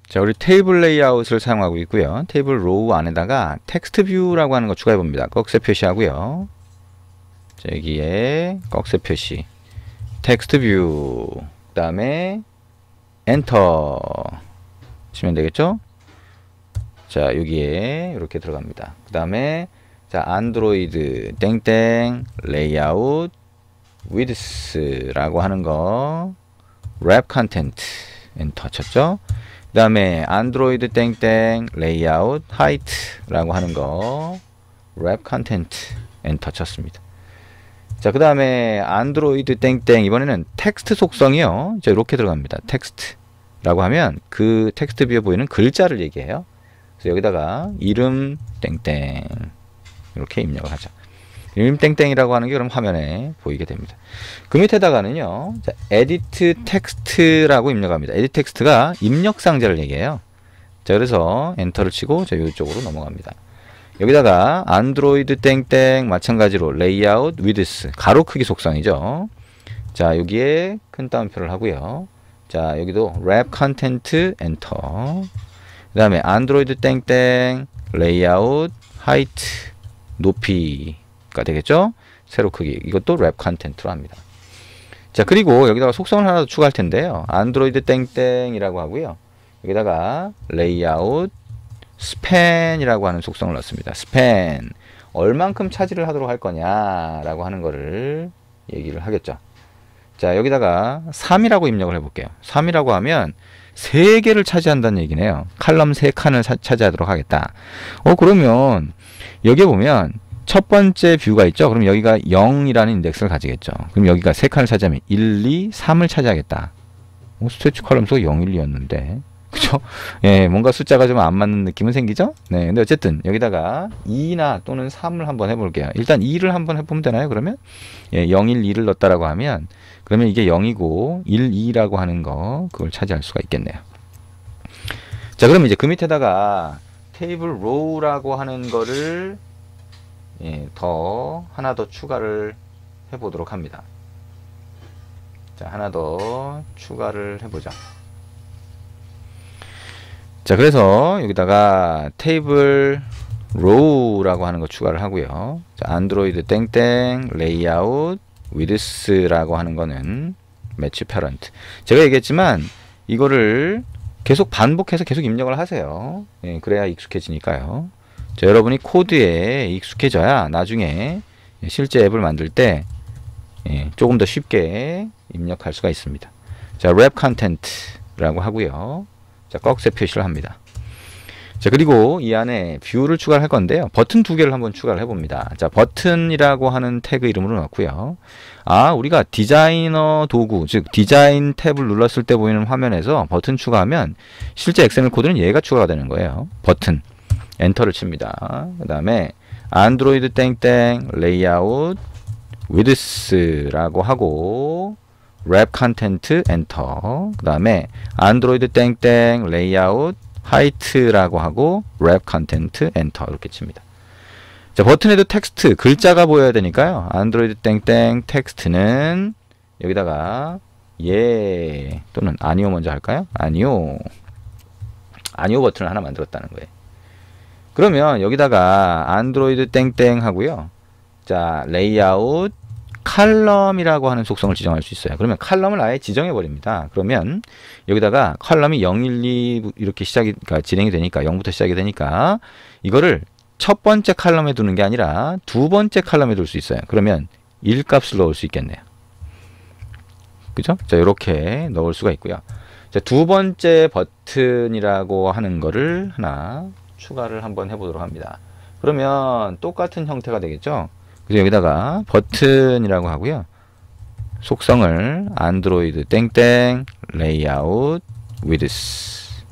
자, 우리 테이블 레이아웃을 사용하고 있고요. 테이블 로우 안에다가 텍스트 뷰라고 하는 거 추가해 봅니다. 꺽쇠 표시하고요. 자, 여기에 꺽쇠 표시, 텍스트 뷰, 그 다음에 엔터 치면 되겠죠? 자, 여기에 이렇게 들어갑니다. 그 다음에 자, 안드로이드 땡땡 레이아웃 위드스라고 하는 거 랩 컨텐트 엔터 쳤죠? 그 다음에 안드로이드 땡땡 레이아웃 하이트라고 하는 거 랩 컨텐트 엔터 쳤습니다. 자, 그 다음에 안드로이드 땡땡 이번에는 텍스트 속성이요. 자, 이렇게 들어갑니다. 텍스트라고 하면 그 텍스트 뷰에 보이는 글자를 얘기해요. 그래서 여기다가 이름 땡땡 이렇게 입력을 하죠. 이름 땡땡이라고 하는 게 그럼 화면에 보이게 됩니다. 그 밑에다가는요, 자, 에디트 텍스트라고 입력합니다. 에디트 텍스트가 입력 상자를 얘기해요. 자, 그래서 엔터를 치고 자, 이쪽으로 넘어갑니다. 여기다가 안드로이드 땡땡 마찬가지로 레이아웃 위드스 가로 크기 속성이죠. 자, 여기에 큰 따옴표를 하고요. 자, 여기도 랩 컨텐트 엔터. 그 다음에 안드로이드 땡땡 레이아웃 하이트 높이가 되겠죠. 세로 크기 이것도 랩 컨텐트로 합니다. 자, 그리고 여기다가 속성을 하나 더 추가할 텐데요. 안드로이드 땡땡이라고 하고요. 여기다가 레이아웃 스팬이라고 하는 속성을 넣습니다. 스팬 얼만큼 차지를 하도록 할 거냐라고 하는 거를 얘기를 하겠죠. 자, 여기다가 3이라고 입력을 해볼게요. 3이라고 하면 3개를 차지한다는 얘기네요. 칼럼 3칸을 차지하도록 하겠다. 그러면 여기에 보면 첫 번째 뷰가 있죠. 그럼 여기가 0이라는 인덱스를 가지겠죠. 그럼 여기가 3칸을 차지하면 1, 2, 3을 차지하겠다. 스태치 컬럼 수가 0, 1, 2였는데 그죠? 예, 뭔가 숫자가 좀 안 맞는 느낌은 생기죠? 네, 근데 어쨌든 여기다가 2나 또는 3을 한번 해볼게요. 일단 2를 한번 해보면 되나요? 그러면 예, 0, 1, 2를 넣었다라고 하면 그러면 이게 0이고 1, 2라고 하는 거 그걸 차지할 수가 있겠네요. 자, 그럼 이제 그 밑에다가 테이블 로우라고 하는 거를 예, 하나 더 추가를 해보도록 합니다. 자, 하나 더 추가를 해보죠. 자, 그래서 여기다가 테이블 로우라고 하는 거 추가를 하고요. 자, 안드로이드 땡땡 레이아웃 위드스라고 하는 거는 매치 패런트. 제가 얘기했지만 이거를 계속 반복해서 계속 입력을 하세요. 예, 그래야 익숙해지니까요. 자, 여러분이 코드에 익숙해져야 나중에 실제 앱을 만들 때 예, 조금 더 쉽게 입력할 수가 있습니다. 자, 랩 컨텐트라고 하고요. 자, 꺽쇠 표시를 합니다. 자, 그리고 이 안에 뷰를 추가를 할 건데요. 버튼 2개를 한번 추가를 해봅니다. 자, 버튼이라고 하는 태그 이름으로 넣고요. 우리가 디자이너 도구, 즉 디자인 탭을 눌렀을 때 보이는 화면에서 버튼 추가하면 실제 XML 코드는 얘가 추가가 되는 거예요. 버튼. 엔터를 칩니다. 그 다음에 안드로이드 땡땡 레이아웃 위드스라고 하고 랩 컨텐트 엔터. 그 다음에 안드로이드 땡땡 레이아웃 하이트라고 하고 랩 컨텐트 엔터 이렇게 칩니다. 자, 버튼에도 텍스트 글자가 보여야 되니까요. 안드로이드 땡땡 텍스트는 여기다가 예 또는 아니오 먼저 할까요? 아니오 버튼을 하나 만들었다는 거예요. 그러면 여기다가 안드로이드 땡땡 하고요. 자, 레이아웃 칼럼이라고 하는 속성을 지정할 수 있어요. 그러면 칼럼을 아예 지정해 버립니다. 그러면 여기다가 칼럼이 0, 1, 2 이렇게 그러니까 진행이 되니까 0부터 시작이 되니까 이거를 첫 번째 칼럼에 두는 게 아니라 두 번째 칼럼에 둘 수 있어요. 그러면 1 값을 넣을 수 있겠네요. 그죠? 자, 이렇게 넣을 수가 있고요. 자, 두 번째 버튼이라고 하는 거를 하나 추가를 한번 해보도록 합니다. 그러면 똑같은 형태가 되겠죠? 그래서 여기다가 버튼이라고 하고요. 속성을 안드로이드 땡땡 레이아웃 위드스.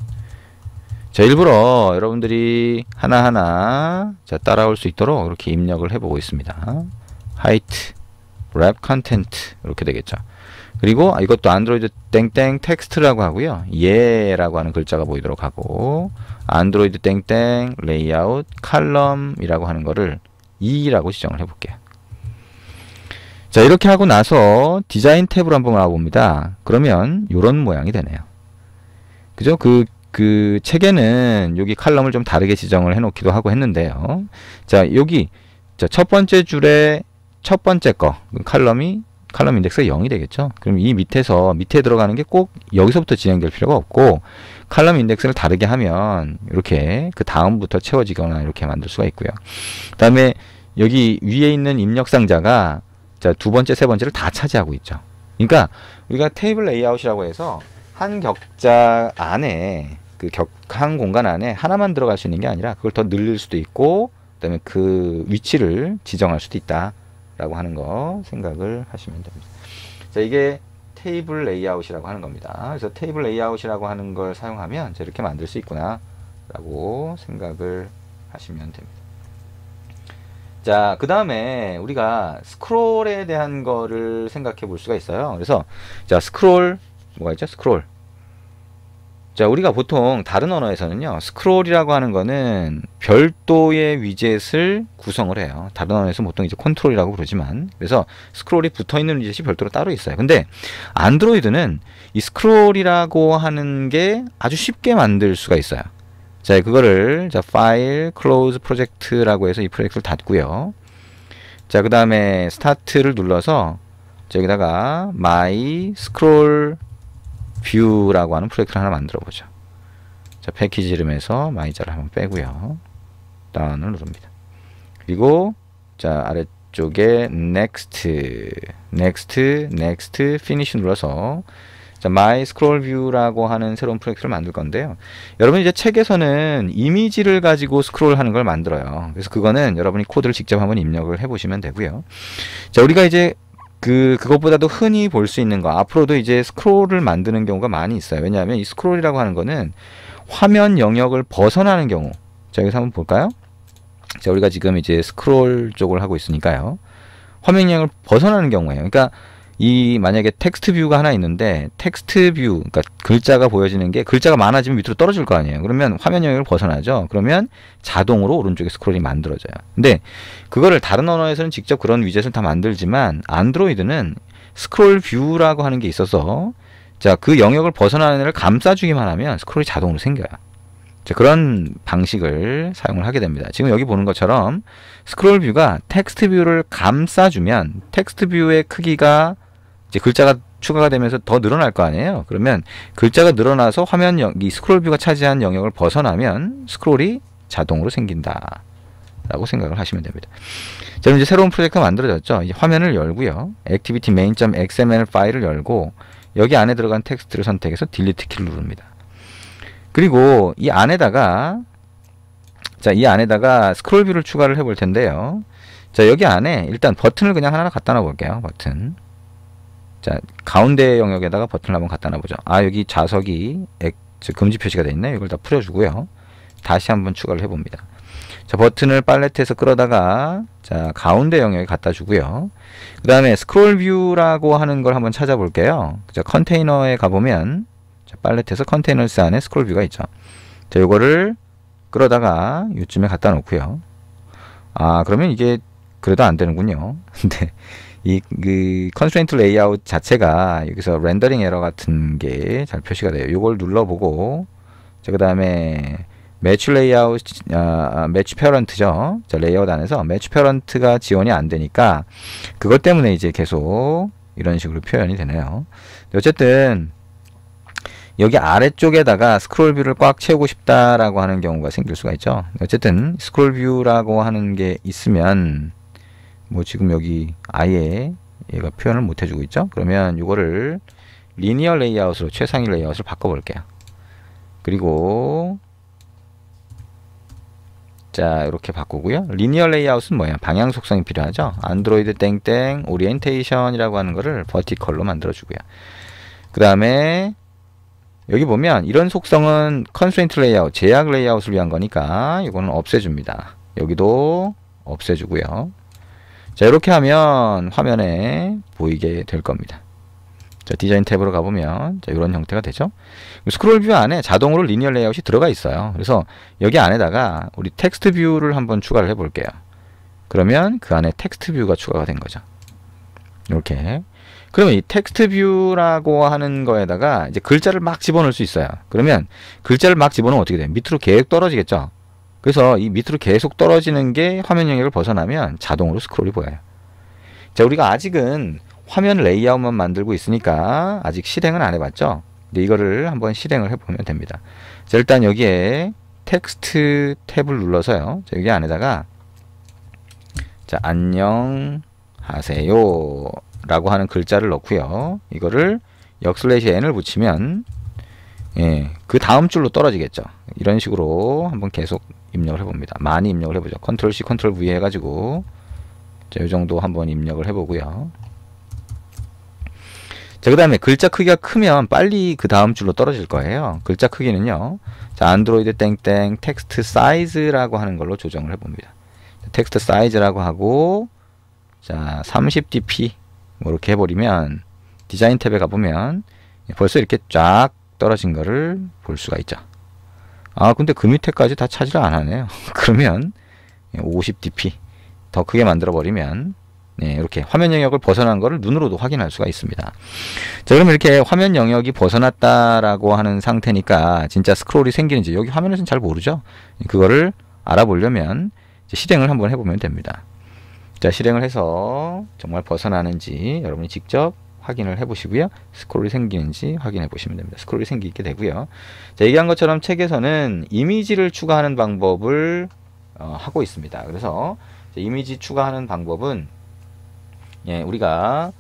자, 일부러 여러분들이 하나하나 자, 따라올 수 있도록 이렇게 입력을 해보고 있습니다. 하이트, 랩 컨텐트 이렇게 되겠죠. 그리고 이것도 안드로이드 땡땡 텍스트라고 하고요. 예라고 하는 글자가 보이도록 하고 안드로이드 땡땡 레이아웃 칼럼이라고 하는 거를 2라고 지정을 해볼게요. 자, 이렇게 하고 나서 디자인 탭으로 한번 와봅니다. 그러면 이런 모양이 되네요. 그죠? 그 그 책에는 여기 칼럼을 좀 다르게 지정을 해 놓기도 하고 했는데요. 자, 여기 첫 번째 줄에 첫 번째 거 칼럼 인덱스가 0이 되겠죠. 그럼 이 밑에 들어가는 게 꼭 여기서부터 진행될 필요가 없고, 칼럼 인덱스를 다르게 하면 이렇게 그 다음부터 채워지거나 이렇게 만들 수가 있고요. 그 다음에 여기 위에 있는 입력 상자가 두 번째, 세 번째를 다 차지하고 있죠. 그러니까 우리가 테이블 레이아웃이라고 해서 한 격자 안에 한 공간 안에 하나만 들어갈 수 있는 게 아니라 그걸 더 늘릴 수도 있고, 그 다음에 그 위치를 지정할 수도 있다 라고 하는 거 생각을 하시면 됩니다. 자, 이게 테이블 레이아웃이라고 하는 겁니다. 그래서 테이블 레이아웃이라고 하는 걸 사용하면 이렇게 만들 수 있구나 라고 생각을 하시면 됩니다. 자, 그 다음에 우리가 스크롤에 대한 거를 생각해 볼 수가 있어요. 그래서 자, 스크롤 뭐가 있죠? 스크롤. 자, 우리가 보통 다른 언어에서는요, 스크롤이라고 하는 거는 별도의 위젯을 구성을 해요. 다른 언어에서 보통 이제 컨트롤이라고 부르지만, 그래서 스크롤이 붙어 있는 위젯이 별도로 따로 있어요. 근데 안드로이드는 이 스크롤이라고 하는 게 아주 쉽게 만들 수가 있어요. 자, 그거를 파일 클로즈 프로젝트라고 해서 이 프로젝트를 닫고요. 자, 그 다음에 스타트를 눌러서 여기다가 my scroll 뷰라고 하는 프로젝트를 하나 만들어 보죠. 자, 패키지 이름에서 마이자를 한번 빼고요. 다운을 누릅니다. 그리고 자, 아래쪽에 next, finish 눌러서 자, my scroll view라고 하는 새로운 프로젝트를 만들 건데요. 여러분 이제 책에서는 이미지를 가지고 스크롤 하는 걸 만들어요. 그래서 그거는 여러분이 코드를 직접 한번 입력을 해 보시면 되고요. 자, 우리가 이제 그것보다도 흔히 볼 수 있는 거, 앞으로도 이제 스크롤을 만드는 경우가 많이 있어요. 왜냐하면 이 스크롤이라고 하는 거는 화면 영역을 벗어나는 경우. 자, 여기서 한번 볼까요? 자, 우리가 지금 이제 스크롤 쪽을 하고 있으니까요. 화면 영역을 벗어나는 경우예요. 그러니까 만약에 텍스트 뷰가 하나 있는데, 텍스트 뷰, 그러니까 글자가 보여지는 게 글자가 많아지면 밑으로 떨어질 거 아니에요. 그러면 화면 영역을 벗어나죠. 그러면 자동으로 오른쪽에 스크롤이 만들어져요. 근데 그거를 다른 언어에서는 직접 그런 위젯을 다 만들지만, 안드로이드는 스크롤 뷰라고 하는 게 있어서, 자, 그 영역을 벗어나는 애를 감싸주기만 하면 스크롤이 자동으로 생겨요. 자, 그런 방식을 사용을 하게 됩니다. 지금 여기 보는 것처럼 스크롤 뷰가 텍스트 뷰를 감싸주면 텍스트 뷰의 크기가 이제 글자가 추가가 되면서 더 늘어날 거 아니에요. 그러면 글자가 늘어나서 이 스크롤 뷰가 차지한 영역을 벗어나면 스크롤이 자동으로 생긴다 라고 생각을 하시면 됩니다. 자, 그럼 이제 새로운 프로젝트가 만들어졌죠. 이제 화면을 열고요. activity main.xml 파일을 열고 여기 안에 들어간 텍스트를 선택해서 딜리트 키를 누릅니다. 그리고 이 안에다가 스크롤 뷰를 추가를 해 볼 텐데요. 자, 여기 안에 일단 버튼을 그냥 하나 갖다 놔 볼게요. 버튼. 자, 가운데 영역에다가 버튼을 한번 갖다 놔 보죠. 아, 여기 자석이 금지 표시가 되어 있네. 이걸 다 풀어주고요. 다시 한번 추가를 해 봅니다. 자, 버튼을 팔레트에서 끌어다가 자, 가운데 영역에 갖다 주고요. 그 다음에 스크롤 뷰라고 하는 걸 한번 찾아볼게요. 자, 컨테이너에 가보면 자, 팔레트에서 컨테이너스 안에 스크롤 뷰가 있죠. 자, 요거를 끌어다가 요쯤에 갖다 놓고요. 아, 그러면 이게 그래도 안 되는군요. 근데 그 컨스트레인트 레이아웃 자체가 여기서 렌더링 에러 같은 게 잘 표시가 돼요. 요걸 눌러보고 자, 그 다음에 매치 레이아웃, 매치 페어런트죠. 자, 레이아웃 안에서 매치 페어런트가 지원이 안 되니까 그것 때문에 이제 계속 이런 식으로 표현이 되네요. 어쨌든 여기 아래쪽에다가 스크롤 뷰를 꽉 채우고 싶다라고 하는 경우가 생길 수가 있죠. 어쨌든 스크롤 뷰라고 하는 게 있으면 뭐 지금 여기 아예 얘가 표현을 못 해주고 있죠. 그러면 이거를 리니어 레이아웃으로 최상위 레이아웃을 바꿔볼게요. 그리고 자, 이렇게 바꾸고요. 리니어 레이아웃은 뭐예요? 방향 속성이 필요하죠. 안드로이드 땡땡 오리엔테이션이라고 하는 거를 버티컬로 만들어주고요. 그 다음에 여기 보면 이런 속성은 컨스트레인트 레이아웃, 제약 레이아웃을 위한 거니까 이거는 없애줍니다. 여기도 없애주고요. 자, 이렇게 하면 화면에 보이게 될 겁니다. 자, 디자인 탭으로 가보면 자, 이런 형태가 되죠. 스크롤 뷰 안에 자동으로 리니어 레이아웃이 들어가 있어요. 그래서 여기 안에다가 우리 텍스트 뷰를 한번 추가를 해 볼게요. 그러면 그 안에 텍스트 뷰가 추가가 된 거죠. 이렇게. 그러면 이 텍스트 뷰라고 하는 거에다가 이제 글자를 막 집어넣을 수 있어요. 그러면 글자를 막 집어넣으면 어떻게 돼요? 밑으로 계속 떨어지겠죠? 그래서 이 밑으로 계속 떨어지는 게 화면 영역을 벗어나면 자동으로 스크롤이 보여요. 자, 우리가 아직은 화면 레이아웃만 만들고 있으니까 아직 실행은 안 해봤죠? 근데 이거를 한번 실행을 해보면 됩니다. 자, 일단 여기에 텍스트 탭을 눌러서요. 자, 여기 안에다가 자, 안녕하세요 라고 하는 글자를 넣고요. 이거를 역/n을 붙이면 예, 그 다음 줄로 떨어지겠죠. 이런 식으로 한번 계속 입력을 해봅니다. 많이 입력을 해보죠. 컨트롤 C, 컨트롤 V 해가지고 자, 이 정도 한번 입력을 해보고요. 자, 그 다음에 글자 크기가 크면 빨리 그 다음 줄로 떨어질 거예요. 글자 크기는요. 자, 안드로이드 땡땡 텍스트 사이즈라고 하는 걸로 조정을 해봅니다. 텍스트 사이즈라고 하고 자, 30dp 뭐 이렇게 해버리면 디자인 탭에 가보면 벌써 이렇게 쫙 떨어진 거를 볼 수가 있죠. 아, 근데 그 밑에까지 다 차지를 안 하네요. 그러면 50dp 더 크게 만들어 버리면 네, 이렇게 화면 영역을 벗어난 거를 눈으로도 확인할 수가 있습니다. 자, 그러면 이렇게 화면 영역이 벗어났다라고 하는 상태니까 진짜 스크롤이 생기는지 여기 화면에서는 잘 모르죠. 그거를 알아보려면 실행을 한번 해보면 됩니다. 자, 실행을 해서 정말 벗어나는지 여러분이 직접 확인을 해 보시고요. 스크롤이 생기는지 확인해 보시면 됩니다. 스크롤이 생기게 되고요. 자, 얘기한 것처럼 책에서는 이미지를 추가하는 방법을 하고 있습니다. 그래서 이미지 추가하는 방법은 예, 우리가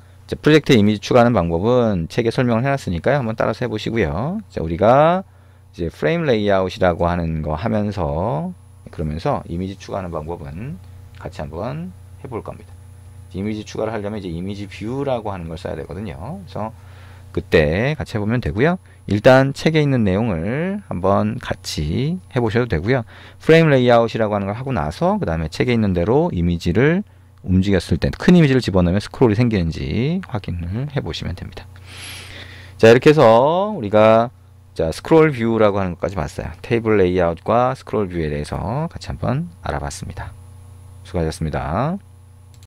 프로젝트에 이미지 추가하는 방법은 책에 설명을 해놨으니까요. 한번 따라서 해보시고요. 자, 우리가 이제 프레임 레이아웃이라고 하는 거 하면서 그러면서 이미지 추가하는 방법은 같이 한번 해볼 겁니다. 이미지 추가를 하려면 이제 이미지 뷰라고 하는 걸 써야 되거든요. 그래서 그때 같이 해보면 되고요. 일단 책에 있는 내용을 한번 같이 해보셔도 되고요. 프레임 레이아웃이라고 하는 걸 하고 나서 그 다음에 책에 있는 대로 이미지를 움직였을 때 큰 이미지를 집어넣으면 스크롤이 생기는지 확인을 해보시면 됩니다. 자, 이렇게 해서 우리가 자, 스크롤 뷰라고 하는 것까지 봤어요. 테이블 레이아웃과 스크롤 뷰에 대해서 같이 한번 알아봤습니다. 수고하셨습니다.